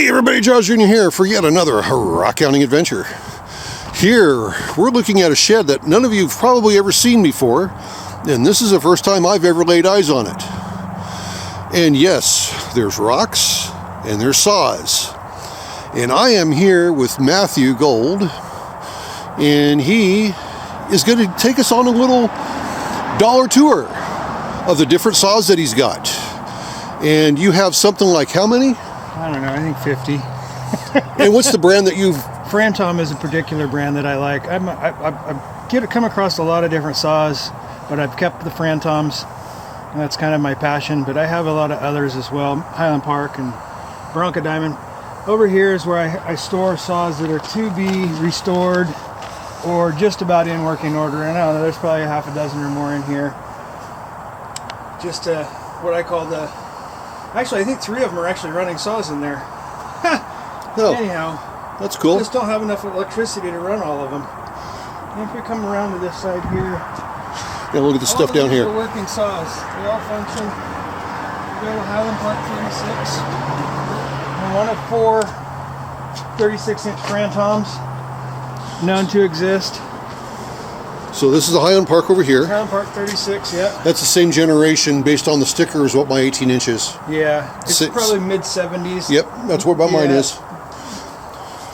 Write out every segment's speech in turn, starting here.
Hey everybody, JawsJr here for yet another rock counting adventure. Here, we're looking at a shed that none of you have probably ever seen before, and this is the first time I've ever laid eyes on it. And yes, there's rocks, and there's saws. And I am here with Matthew Gold, and he is going to take us on a little dollar tour of the different saws that he's got. And you have something like how many? I don't know, I think 50. And what's the brand that you've... Frantom is a particular brand that I like. I've come across a lot of different saws, but I've kept the Frantoms. And that's kind of my passion, but I have a lot of others as well. Highland Park and Bronco Diamond. Over here is where I store saws that are to be restored or just about in working order. And I don't know, there's probably a half a dozen or more in here. Just what I call the... Actually, I think 3 of them are actually running saws in there. Oh, anyhow, that's cool. Just don't have enough electricity to run all of them. And if we come around to this side here, yeah, look at the stuff down here. All working saws. They all function. We have a Highland Park 36, and one of 4 36-inch Frantoms known to exist. So this is the Highland Park over here. Highland Park 36, yeah. That's the same generation based on the sticker as what my 18 inches. Yeah, it's probably mid-70s. Yep, that's what mine is.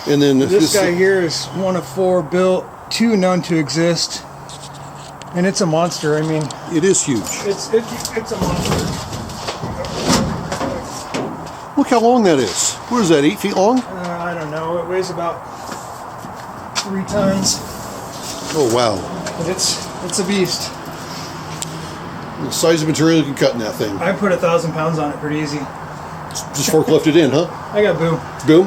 And then this guy here is one of 4 built, 2 known to exist. And it's a monster, I mean. It is huge. It's a monster. Look how long that is. What is that, 8 feet long? I don't know, it weighs about 3 tons. Oh, wow. But it's a beast. The size of material you can cut in that thing. I put 1,000 pounds on it pretty easy. Just forklift it in, huh? I got boom. Boom?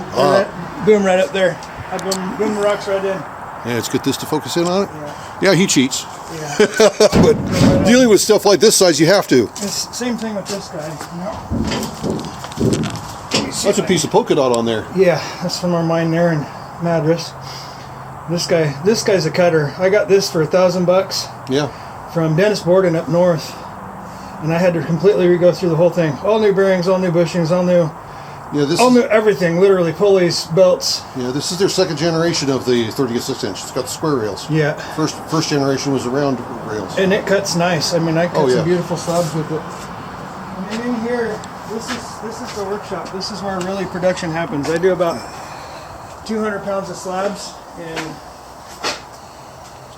Boom right up there. I boom the rocks right in. Yeah, let's get this to focus in on it. Yeah, he cheats. Yeah. But dealing with stuff like this size, you have to. It's same thing with this guy. That's a piece of polka dot on there. Yeah, that's from our mine there in Madras. This guy's a cutter. I got this for $1,000. Yeah. From Dennis Borden up north, and I had to completely re-go through the whole thing. All new bearings, all new bushings, all new everything. Literally pulleys, belts. Yeah, this is their second generation of the 36-inch. It's got the square rails. Yeah. First generation was the round rails. And it cuts nice. I mean, I cut some beautiful slabs with it. And in here, this is the workshop. This is where really production happens. I do about 200 pounds of slabs in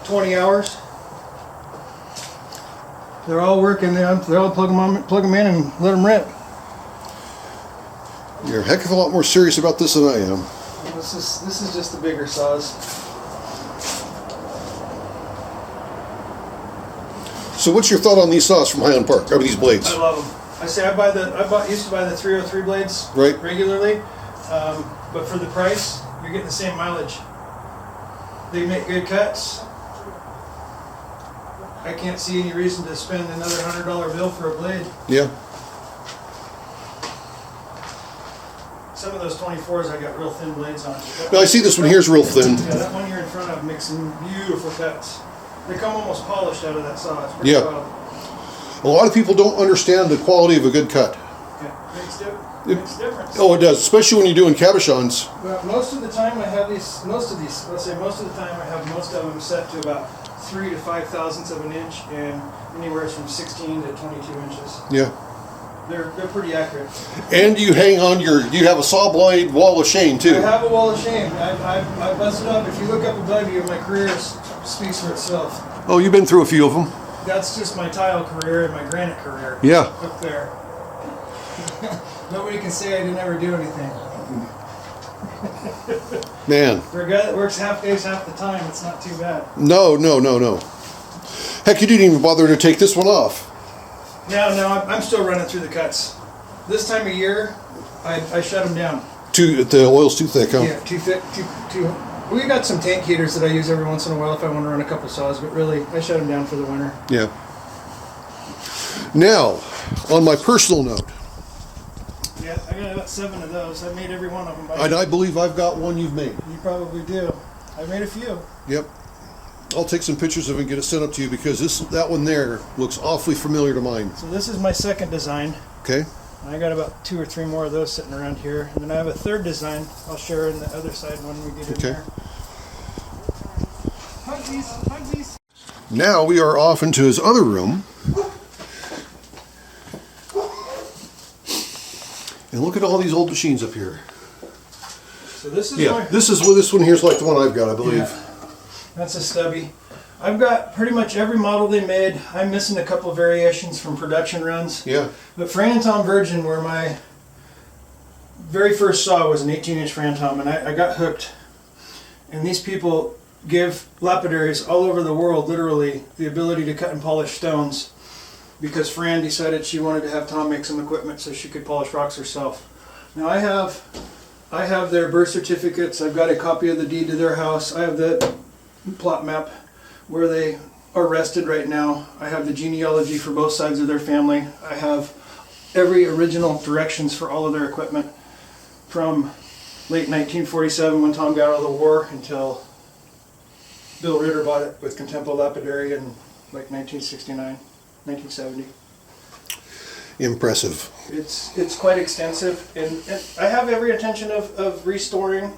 20 hours. They're all working. They all plug them in and let them rip. You're a heck of a lot more serious about this than I am. This is just the bigger saws. So what's your thought on these saws from Highland Park? These blades? I love them. I say used to buy the 303 blades regularly, but for the price, you're getting the same mileage. They make good cuts. I can't see any reason to spend another $100 bill for a blade. Yeah. Some of those 24s I got real thin blades on. Now I see this one here's real thin. Yeah, that one here in front of makes some beautiful cuts. They come almost polished out of that saw. It's pretty wild. A lot of people don't understand the quality of a good cut. It makes difference. Oh, it does, especially when you're doing cabochons. Well, most of the time I have most of the time I have most of them set to about 3 to 5 thousandths of an inch and anywhere from 16 to 22 inches. Yeah. They're pretty accurate. And you hang on you have a saw blade wall of shame too. I have a wall of shame. I busted up. If you look up above you, my career speaks for itself. Oh, you've been through a few of them. That's just my tile career and my granite career. Yeah. Up there. Nobody can say I didn't ever do anything. Man. For a guy that works half days half the time, it's not too bad. No. Heck, you didn't even bother to take this one off. No, I'm still running through the cuts. This time of year, I shut them down. The oil's too thick, huh? Yeah, too thick. We got some tank heaters that I use every once in a while if I want to run a couple saws, but really, I shut them down for the winter. Yeah. Now, on my personal note. Yeah, I got about 7 of those. I made every one of them. And I believe I've got one you've made. You probably do. I made a few. Yep. I'll take some pictures of it and get it sent up to you because that one there looks awfully familiar to mine. So this is my second design. Okay. I got about 2 or 3 more of those sitting around here. And then I have a third design I'll share in the other side when we get in there. Hugsies, hugsies. Now we are off into his other room. And look at all these old machines up here. So this is this one here's like the one I've got, I believe. Yeah, that's a stubby. I've got pretty much every model they made. I'm missing a couple variations from production runs. Yeah. But Frantom Virgin, where my very first saw was an 18-inch Frantom, and I got hooked. And these people give lapidaries all over the world, literally, the ability to cut and polish stones, because Fran decided she wanted to have Tom make some equipment so she could polish rocks herself. Now I have their birth certificates. I've got a copy of the deed to their house. I have the plot map where they are rested right now. I have the genealogy for both sides of their family. I have every original directions for all of their equipment from late 1947 when Tom got out of the war until Bill Ritter bought it with Contempo Lapidary in like 1969, 1970. Impressive. It's quite extensive, and I have every intention of restoring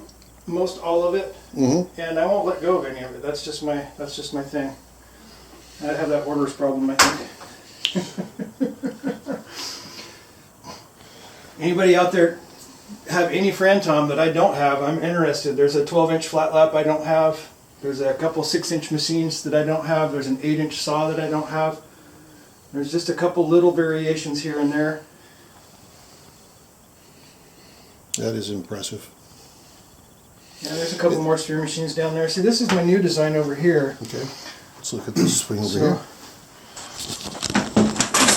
most all of it, and I won't let go of any of it. That's just my thing. I have that orders problem, I think. Anybody out there have any Frantom that I don't have? I'm interested. There's a 12-inch flat lap I don't have. There's a couple 6-inch machines that I don't have. There's an 8-inch saw that I don't have. There's just a couple little variations here and there. That is impressive. Yeah, there's a couple more sphere machines down there. See, this is my new design over here. Okay, let's look at this swing over here.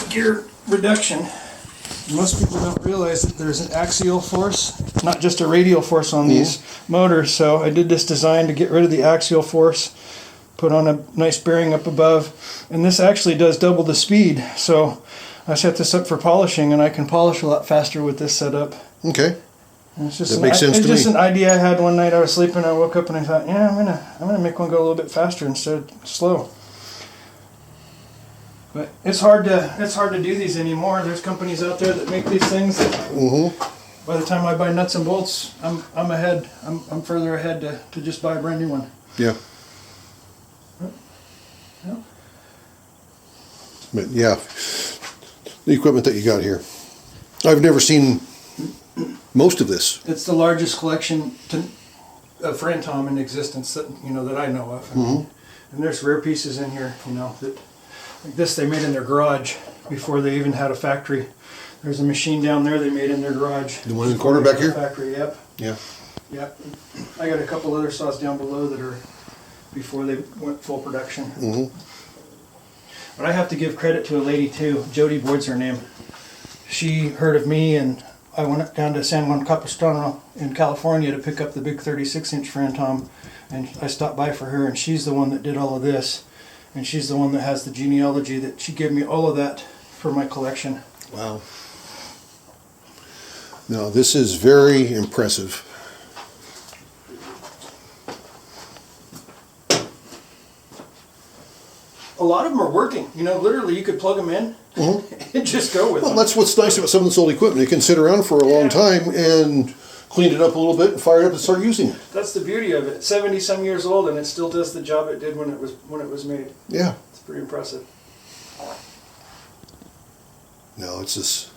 Gear reduction. Most people don't realize that there's an axial force, not just a radial force on these motors. So I did this design to get rid of the axial force, put on a nice bearing up above, and this actually does double the speed. So I set this up for polishing, and I can polish a lot faster with this setup. Okay. And it's just That makes sense to me. It's just an idea I had one night. I was sleeping. I woke up and I thought, yeah, I'm gonna make one go a little bit faster instead of slow. But it's hard to do these anymore. There's companies out there that make these things that by the time I buy nuts and bolts, I'm ahead. I'm further ahead to just buy a brand new one. Yeah. Yeah. But yeah, the equipment that you got here, I've never seen most of this. It's the largest collection of Frantom in existence that that I know of. And there's rare pieces in here, that like this they made in their garage before they even had a factory. There's a machine down there they made in their garage. The one in the corner back here? Factory, yep. Yeah. Yep. I got a couple other saws down below that are before they went full production. But I have to give credit to a lady too. Jody Boyd's her name. She heard of me, and I went down to San Juan Capistrano in California to pick up the big 36-inch Frantom, and I stopped by for her, and she's the one that did all of this, and she's the one that has the genealogy that she gave me all of that for my collection. Wow. No, this is very impressive. A lot of them are working. Literally you could plug them in and just go with them. Well, that's what's nice about some of this old equipment. It can sit around for a long time and clean it up a little bit and fire it up and start using it. That's the beauty of it. 70-some years old and it still does the job it did when it was made. Yeah. It's pretty impressive. No, it's just...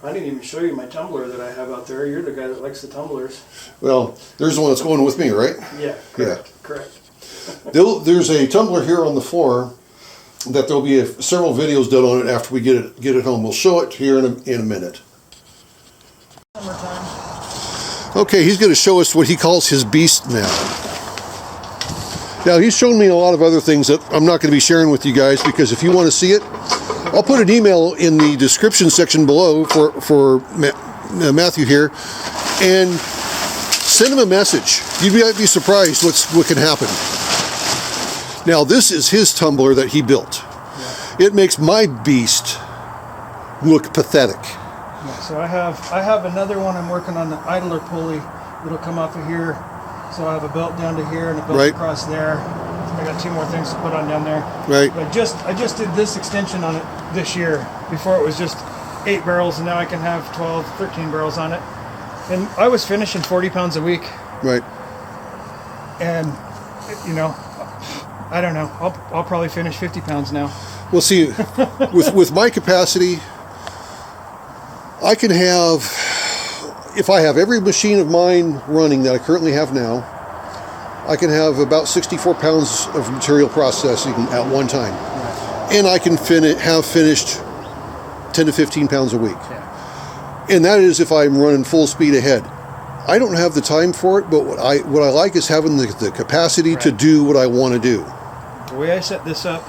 I didn't even show you my tumbler that I have out there. You're the guy that likes the tumblers. Well, there's the one that's going with me, right? Yeah, correct. Correct. There's a tumbler here on the floor that there'll be several videos done on it after we get it home. We'll show it here in a minute. Okay, he's going to show us what he calls his beast now. Now, he's shown me a lot of other things that I'm not going to be sharing with you guys, because if you want to see it, I'll put an email in the description section below for Matthew here, and send him a message. You might be surprised what can happen. Now, this is his tumbler that he built. Yeah. It makes my beast look pathetic. Yeah, so I have another one I'm working on, the idler pulley that'll come off of here. So I have a belt down to here and a belt across there. I got 2 more things to put on down there. Right. But I just did this extension on it this year. Before it was just 8 barrels, and now I can have 12, 13 barrels on it. And I was finishing 40 pounds a week. Right. And, you know, I don't know. I'll probably finish 50 pounds now. Well, see, with my capacity, I can have, if I have every machine of mine running that I currently have now, I can have about 64 pounds of material processing at one time. Right. And I can have finished 10 to 15 pounds a week. Yeah. And that is if I'm running full speed ahead. I don't have the time for it, but what I like is having the capacity to do what I want to do. The way I set this up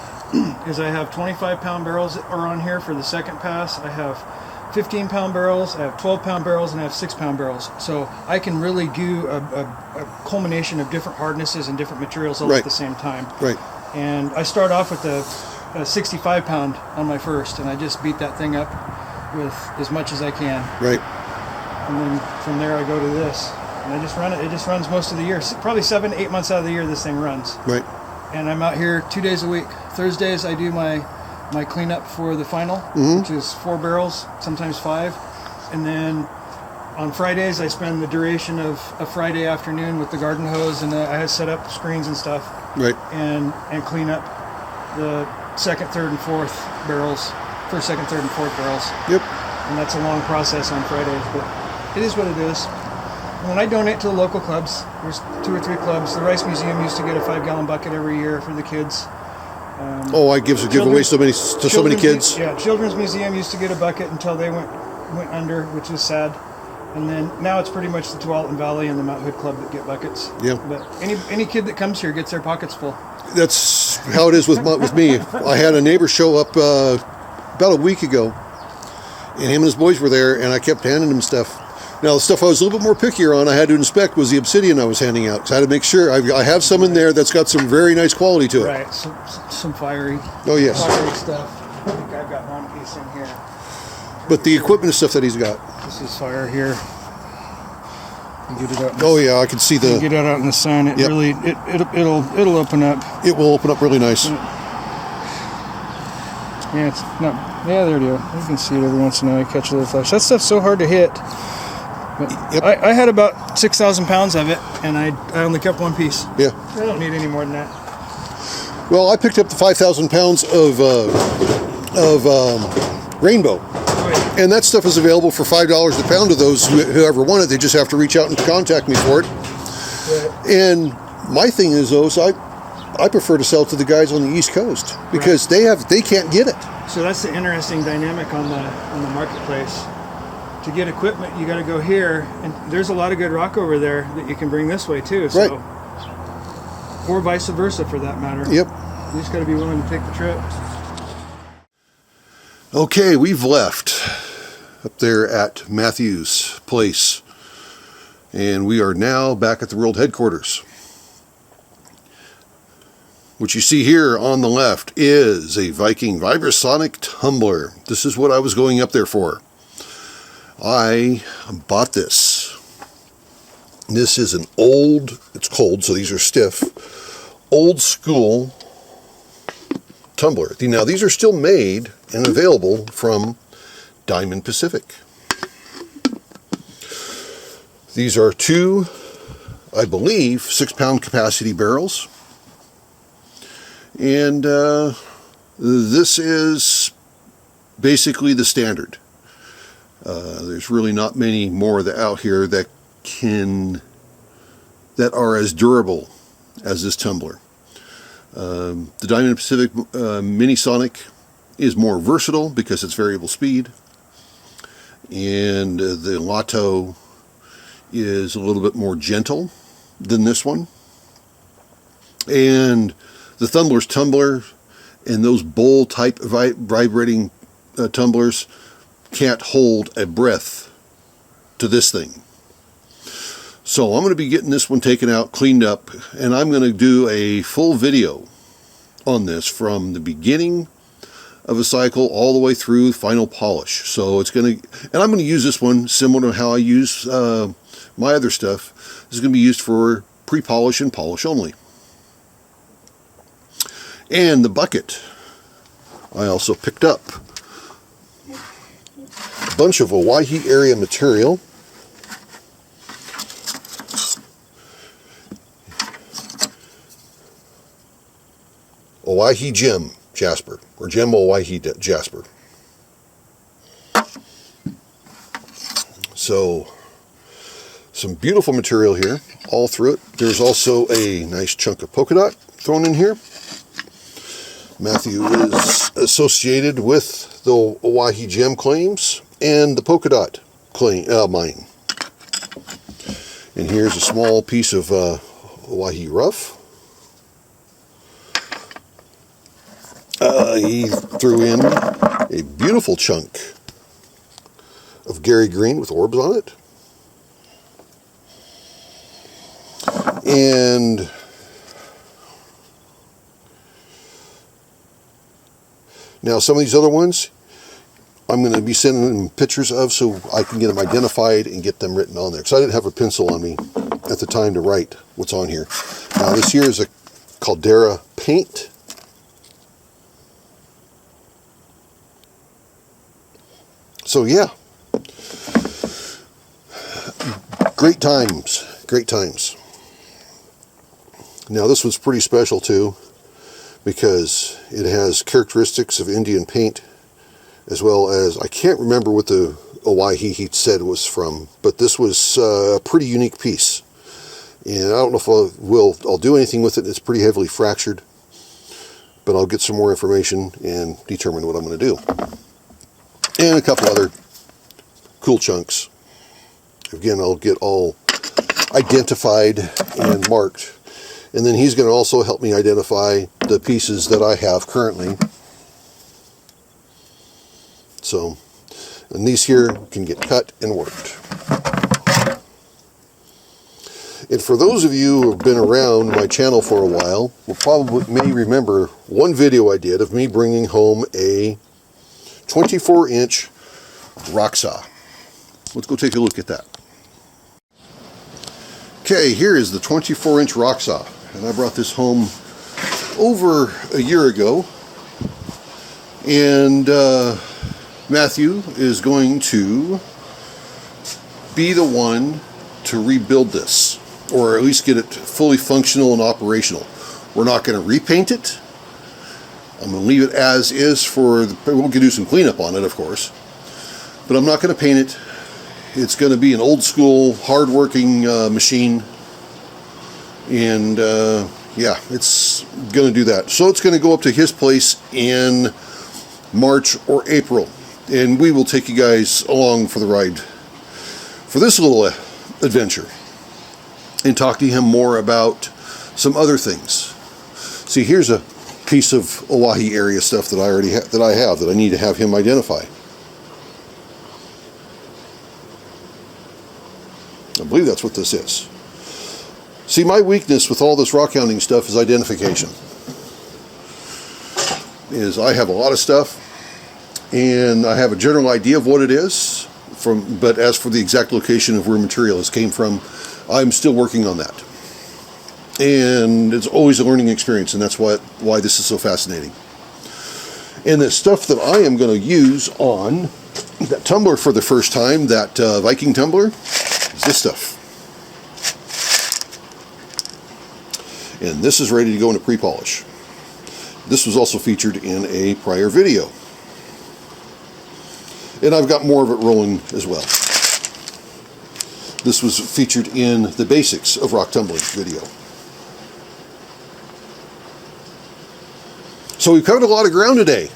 is I have 25-pound barrels that are on here for the second pass. I have 15-pound barrels, I have 12-pound barrels, and I have 6-pound barrels. So I can really do a culmination of different hardnesses and different materials all at the same time. Right. And I start off with a 65-pound on my first, and I just beat that thing up with as much as I can. Right. And then from there I go to this, and I just run it. It just runs most of the year. Probably 7 to 8 months out of the year this thing runs. Right. And I'm out here 2 days a week. Thursdays I do my cleanup for the final, which is 4 barrels, sometimes 5. And then on Fridays I spend the duration of a Friday afternoon with the garden hose, and I set up screens and stuff. Right. And clean up the second, third, and fourth barrels. First, second, third, and fourth barrels. Yep. And that's a long process on Fridays, but it is what it is. When I donate to the local clubs, there's 2 or 3 clubs. The Rice Museum used to get a 5-gallon bucket every year for the kids. I give away so many kids. Yeah, Children's Museum used to get a bucket until they went under, which was sad. And then now it's pretty much the Tualatin Valley and the Mount Hood Club that get buckets. Yeah. But any kid that comes here gets their pockets full. That's how it is with me. I had a neighbor show up about a week ago, and him and his boys were there, and I kept handing him stuff. Now, the stuff I was a little bit more pickier on, I had to inspect, was the obsidian I was handing out, because I had to make sure. I have some in there that's got some very nice quality to it. Right, some fiery, fiery stuff. I think I've got one piece in here. But the equipment and stuff that he's got. This is fire here. You get it out. Yeah, I can see the. You get it out in the sun. It really, it'll open up. It will open up really nice. Yeah, it's not. Yeah, there you go. You can see it every once in a while. You catch a little flash. That stuff's so hard to hit. But I had about 6,000 pounds of it, and I only kept one piece. Yeah. I don't need any more than that. Well, I picked up the 5,000 pounds of rainbow. Right. And that stuff is available for $5 a pound to those whoever want it. They just have to reach out and contact me for it. Right. And my thing is, though, so I prefer to sell to the guys on the East Coast because they can't get it. So that's the interesting dynamic on the marketplace. To get equipment, you got to go here, and there's a lot of good rock over there that you can bring this way too. So, or vice versa, for that matter. Yep. You just got to be willing to take the trip. Okay, we've left up there at Matthews Place, and we are now back at the world headquarters. What you see here on the left is a Viking Vibrasonic Tumbler. This is what I was going up there for. I bought this. This is an old, it's cold, so these are stiff, old school tumbler. Now, these are still made and available from Diamond Pacific. These are 2, I believe, 6-pound capacity barrels. And this is basically the standard. There's really not many more out here that are as durable as this tumbler. The Diamond Pacific Mini Sonic is more versatile because it's variable speed, and the Lotto is a little bit more gentle than this one. And the Tumbler's tumbler and those bowl type vibrating tumblers can't hold a breath to this thing. So I'm going to be getting this one taken out, cleaned up, and I'm going to do a full video on this from the beginning of a cycle all the way through final polish. So it's going to, and I'm going to use this one similar to how I use my other stuff. This is going to be used for pre-polish and polish only. And the bucket. I also picked up a bunch of Owyhee area material. Owyhee gem jasper, or gem Owyhee jasper. So, some beautiful material here, all through it. There's also a nice chunk of polka dot thrown in here. Matthew is associated with the Owyhee gem claims and the polka dot mine. And here's a small piece of Owyhee rough. He threw in a beautiful chunk of Gary green with orbs on it. And now some of these other ones I'm going to be sending them pictures of so I can get them identified and get them written on there, because I didn't have a pencil on me at the time to write what's on here. Now this here is a Caldera paint. So yeah, great times, great times. Now this was pretty special too, because it has characteristics of Indian paint, as well as, I can't remember what the Owyhee he said it was from, but this was a pretty unique piece. And I don't know if I'll do anything with it. It's pretty heavily fractured, but I'll get some more information and determine what I'm going to do. And a couple other cool chunks. Again, I'll get all identified and marked. And then he's going to also help me identify the pieces that I have currently. So, and these here can get cut and worked. And for those of you who have been around my channel for a while, may remember one video I did of me bringing home a 24-inch rock saw. Let's go take a look at that. Okay, here is the 24-inch rock saw, and I brought this home over a year ago, and Matthew is going to be the one to rebuild this, or at least get it fully functional and operational. We're not going to repaint it. I'm going to leave it as is we'll do some cleanup on it, of course, but I'm not going to paint it. It's going to be an old school, hard-working machine, and yeah, it's going to do that. So it's going to go up to his place in March or April, and we will take you guys along for the ride for this little adventure and talk to him more about some other things. See, here's a piece of Owyhee area stuff that I need to have him identify. I believe that's what this is. See, my weakness with all this rock hounding stuff is identification. I have a lot of stuff, and I have a general idea of what it is, but as for the exact location of where material came from, I'm still working on that. And it's always a learning experience, and that's why this is so fascinating. And the stuff that I am going to use on that tumbler for the first time, that Viking Tumbler, is this stuff. And this is ready to go into pre-polish. This was also featured in a prior video. And I've got more of it rolling as well. This was featured in the basics of rock tumbling video. So we've covered a lot of ground today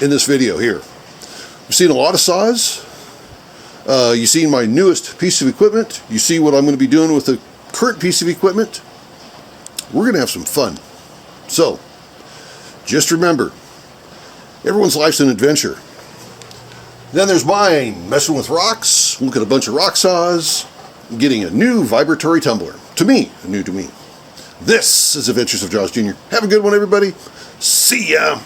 in this video here. We've seen a lot of saws. You've seen my newest piece of equipment. You see what I'm going to be doing with the current piece of equipment. We're going to have some fun. So, just remember, everyone's life's an adventure. Then there's mine, messing with rocks, looking at a bunch of rock saws, getting a new vibratory tumbler. To me, new to me. This is Adventures of JawsJr. Have a good one, everybody. See ya!